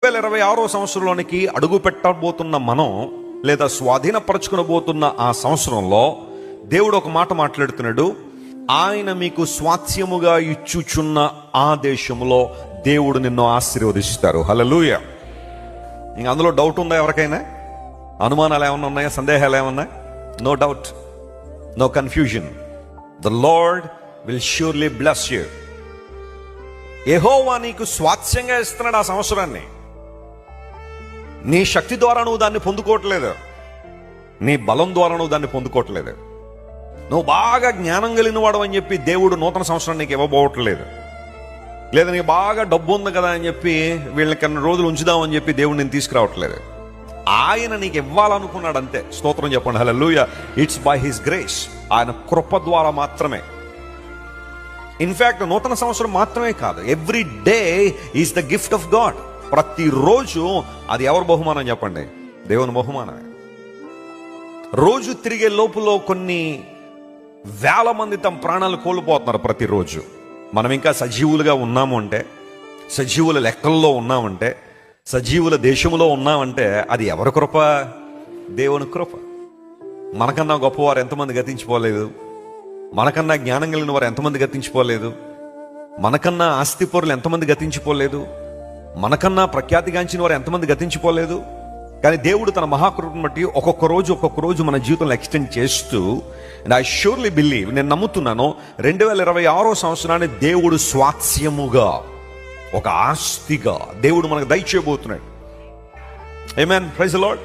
2026 సంవత్సరంలోనికి అడుగు పెట్టబోతున్న మనం, లేదా స్వాధీనపరచుకునబోతున్న ఆ సంవత్సరంలో దేవుడు ఒక మాట మాట్లాడుతున్నాడు. ఆయన మీకు స్వాస్థ్యముగా ఇచ్చుచున్న ఆ దేశంలో దేవుడు నిన్ను ఆశీర్వదిస్తారు. హల్లెలూయా. ఇంక అందులో డౌట్ ఉందా ఎవరికైనా? అనుమానాలు ఏమన్నా ఉన్నాయా? సందేహాలు ఏమన్నా? No doubt, no confusion. The Lord will surely bless you. యెహోవా నీకు స్వాస్థ్యంగా ఇస్తున్నాడు ఆ సంవత్సరాన్ని. నీ శక్తి ద్వారా నువ్వు దాన్ని పొందుకోవట్లేదు, నీ బలం ద్వారా నువ్వు దాన్ని పొందుకోవట్లేదు. నువ్వు బాగా జ్ఞానం కలిగిన వాడు అని చెప్పి దేవుడు నూతన సంవత్సరం నీకు ఇవ్వబోవట్లేదు. లేదా నీకు బాగా డబ్బు ఉంది కదా అని చెప్పి వీళ్ళకి కొన్ని రోజులు ఉంచుదామని చెప్పి దేవుడు నేను తీసుకురావట్లేదు. ఆయన నీకు ఇవ్వాలనుకున్నాడు అంతే. స్తోత్రం చెప్పండి. Hallelujah. It's by his grace. ఆయన కృప ద్వారా మాత్రమే. ఇన్ఫ్యాక్ట్ నూతన సంవత్సరం మాత్రమే కాదు, every day is the gift of God. ప్రతిరోజు అది ఎవరు బహుమానం చెప్పండి? దేవుని బహుమానమే. రోజు తిరిగే లోపులో కొన్ని వేల మంది తమ ప్రాణాలు కోల్పోతున్నారు ప్రతిరోజు. మనం ఇంకా సజీవులుగా ఉన్నాము అంటే, సజీవుల లెక్కల్లో ఉన్నామంటే, సజీవుల దేశంలో ఉన్నామంటే అది ఎవరి కృప? దేవుని కృప. మనకన్నా గొప్పవారు ఎంతమంది గతించిపోలేదు, మనకన్నా జ్ఞానం కలిగిన వారు ఎంతమంది గతించిపోలేదు, మనకన్నా ఆస్తిపరులు ఎంతమంది గతించిపోలేదు, మనకన్నా ప్రఖ్యాతిగాంచిన వారు ఎంతమంది గతించిపోలేదు. కానీ దేవుడు తన మహాకృపను బట్టి ఒక్కొక్క రోజు మన జీవితంలో ఎక్స్టెండ్ చేస్తూ, అండ్ ఐ షూర్లీ బిలీవ్, నేను నమ్ముతున్నాను, 2026 సంవత్సరాన్ని దేవుడు స్వాస్థ్యముగా, ఒక ఆస్తిగా దేవుడు మనకు దయచేయబోతున్నాడు. ఆమేన్. Praise the lord.